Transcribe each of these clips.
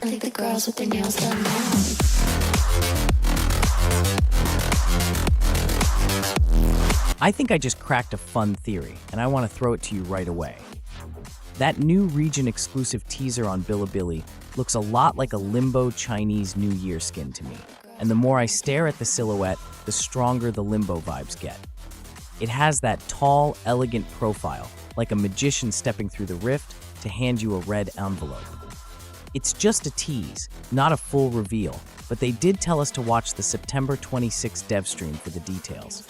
I like the girls with their nails done now. I think I just cracked a fun theory, and I want to throw it to you right away. That new region-exclusive teaser on Bilibili looks a lot like a Limbo Chinese New Year skin to me, and the more I stare at the silhouette, the stronger the Limbo vibes get. It has that tall, elegant profile, like a magician stepping through the rift to hand you a red envelope. It's just a tease, not a full reveal, but they did tell us to watch the September 26th dev stream for the details.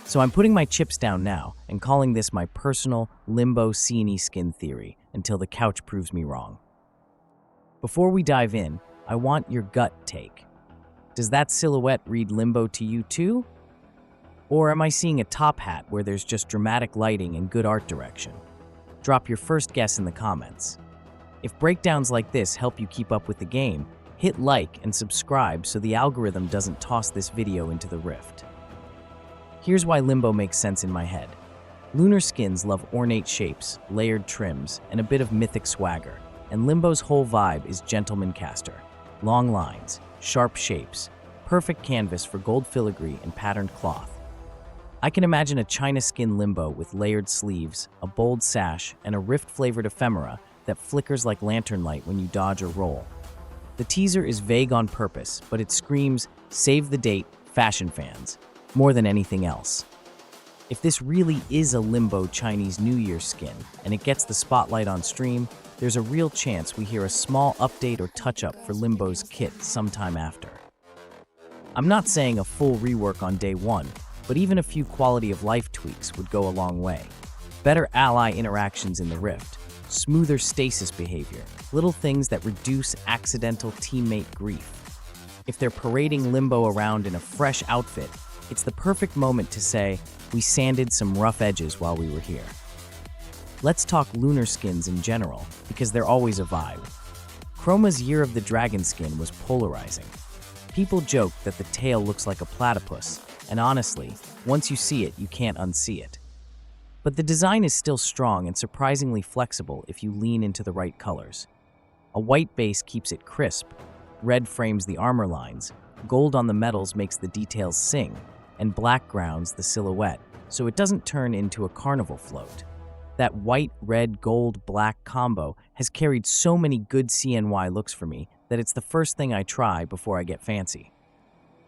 So I'm putting my chips down now and calling this my personal Limbo C&E skin theory until the couch proves me wrong. Before we dive in, I want your gut take. Does that silhouette read Limbo to you too? Or am I seeing a top hat where there's just dramatic lighting and good art direction? Drop your first guess in the comments. If breakdowns like this help you keep up with the game, hit like and subscribe so the algorithm doesn't toss this video into the rift. Here's why Limbo makes sense in my head. Lunar skins love ornate shapes, layered trims, and a bit of mythic swagger, and Limbo's whole vibe is gentleman caster. Long lines, sharp shapes, perfect canvas for gold filigree and patterned cloth. I can imagine a China skin Limbo with layered sleeves, a bold sash, and a rift-flavored ephemera that flickers like lantern light when you dodge or roll. The teaser is vague on purpose, but it screams, save the date, fashion fans, more than anything else. If this really is a Limbo Chinese New Year skin, and it gets the spotlight on stream, there's a real chance we hear a small update or touch-up for Limbo's kit sometime after. I'm not saying a full rework on day one, but even a few quality-of-life tweaks would go a long way. Better ally interactions in the rift, smoother stasis behavior, little things that reduce accidental teammate grief. If they're parading Limbo around in a fresh outfit, it's the perfect moment to say, we sanded some rough edges while we were here. Let's talk lunar skins in general, because they're always a vibe. Chroma's Year of the Dragon skin was polarizing. People joke that the tail looks like a platypus, and honestly, once you see it, you can't unsee it. But the design is still strong and surprisingly flexible if you lean into the right colors. A white base keeps it crisp, red frames the armor lines, gold on the metals makes the details sing, and black grounds the silhouette, so it doesn't turn into a carnival float. That white, red, gold, black combo has carried so many good CNY looks for me that it's the first thing I try before I get fancy.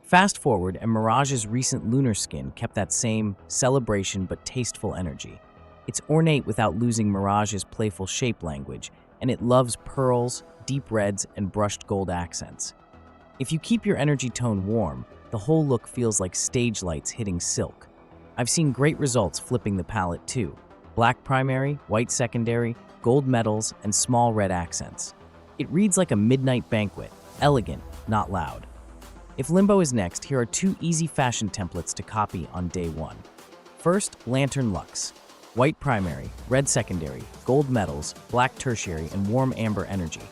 Fast forward, and Mirage's recent lunar skin kept that same celebration but tasteful energy. It's ornate without losing Mirage's playful shape language, and it loves pearls, deep reds, and brushed gold accents. If you keep your energy tone warm, the whole look feels like stage lights hitting silk. I've seen great results flipping the palette too. Black primary, white secondary, gold metals, and small red accents. It reads like a midnight banquet, elegant, not loud. If Limbo is next, here are two easy fashion templates to copy on day one. First, Lantern Luxe. White primary, red secondary, gold metals, black tertiary, and warm amber energy.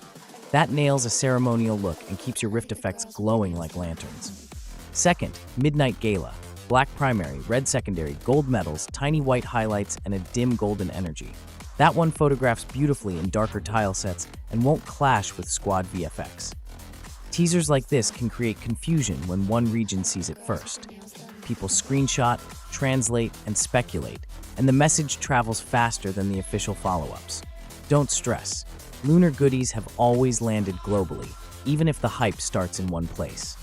That nails a ceremonial look and keeps your rift effects glowing like lanterns. Second, Midnight Gala. Black primary, red secondary, gold metals, tiny white highlights, and a dim golden energy. That one photographs beautifully in darker tile sets and won't clash with squad VFX. Teasers like this can create confusion when one region sees it first. People screenshot, translate, and speculate, and the message travels faster than the official follow-ups. Don't stress. Lunar goodies have always landed globally, even if the hype starts in one place.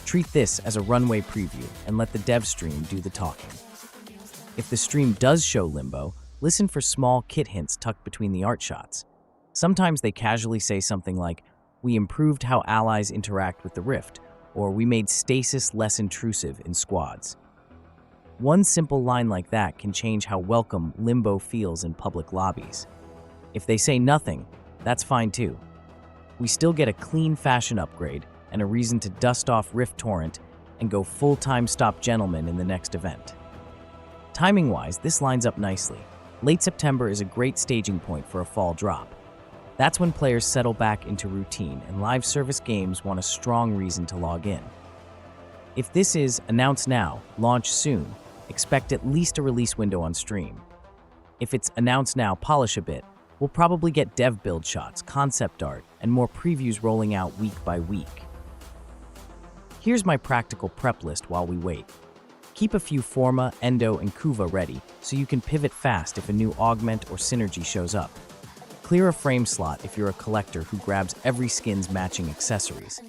Treat this as a runway preview and let the dev stream do the talking. If the stream does show Limbo, listen for small kit hints tucked between the art shots. Sometimes they casually say something like, we improved how allies interact with the rift, or we made stasis less intrusive in squads. One simple line like that can change how welcome Limbo feels in public lobbies. If they say nothing, that's fine too. We still get a clean fashion upgrade and a reason to dust off Rift Torrent and go full-time stop gentleman in the next event. Timing-wise, this lines up nicely. Late September is a great staging point for a fall drop. That's when players settle back into routine and live service games want a strong reason to log in. If this is announce now, launch soon, expect at least a release window on stream. If it's announce now, polish a bit, We'll probably get dev build shots, concept art, and more previews rolling out week by week. Here's my practical prep list while we wait. Keep a few Forma, Endo, and Kuva ready so you can pivot fast if a new augment or synergy shows up. Clear a frame slot if you're a collector who grabs every skin's matching accessories.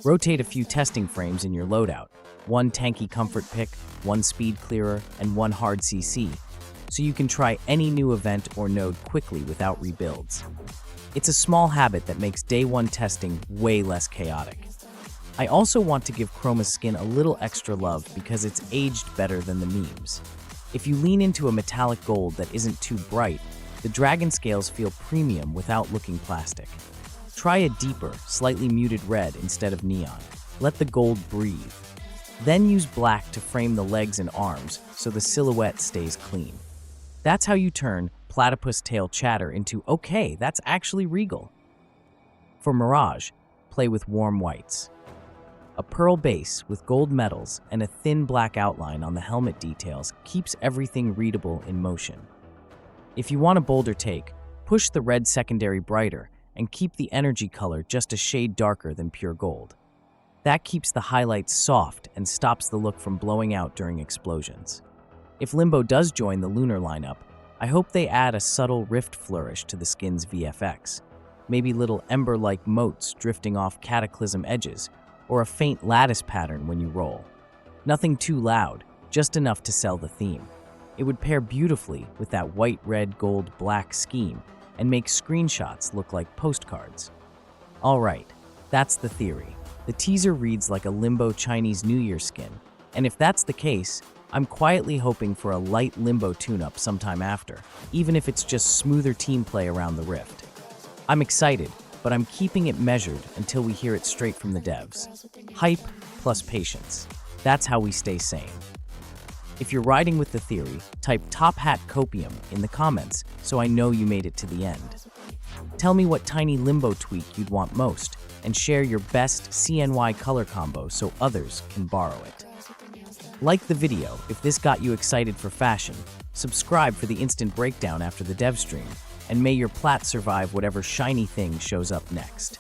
Rotate a few testing frames in your loadout, one tanky comfort pick, one speed clearer, and one hard CC, so you can try any new event or node quickly without rebuilds. It's a small habit that makes day one testing way less chaotic. I also want to give Chroma's skin a little extra love because it's aged better than the memes. If you lean into a metallic gold that isn't too bright, the dragon scales feel premium without looking plastic. Try a deeper, slightly muted red instead of neon. Let the gold breathe. Then use black to frame the legs and arms so the silhouette stays clean. That's how you turn platypus tail chatter into, okay, that's actually regal. For Mirage, play with warm whites. A pearl base with gold metals and a thin black outline on the helmet details keeps everything readable in motion. If you want a bolder take, push the red secondary brighter and keep the energy color just a shade darker than pure gold. That keeps the highlights soft and stops the look from blowing out during explosions. If Limbo does join the lunar lineup, I hope they add a subtle rift flourish to the skin's VFX. Maybe little ember-like motes drifting off cataclysm edges, or a faint lattice pattern when you roll. Nothing too loud, just enough to sell the theme. It would pair beautifully with that white, red, gold, black scheme and make screenshots look like postcards. Alright, that's the theory. The teaser reads like a Limbo Chinese New Year skin, and if that's the case, I'm quietly hoping for a light Limbo tune-up sometime after, even if it's just smoother team play around the rift. I'm excited, but I'm keeping it measured until we hear it straight from the devs. Hype plus patience. That's how we stay sane. If you're riding with the theory, type Top Hat Copium in the comments so I know you made it to the end. Tell me what tiny Limbo tweak you'd want most, and share your best CNY color combo so others can borrow it. Like the video if this got you excited for fashion, subscribe for the instant breakdown after the dev stream, and may your plat survive whatever shiny thing shows up next.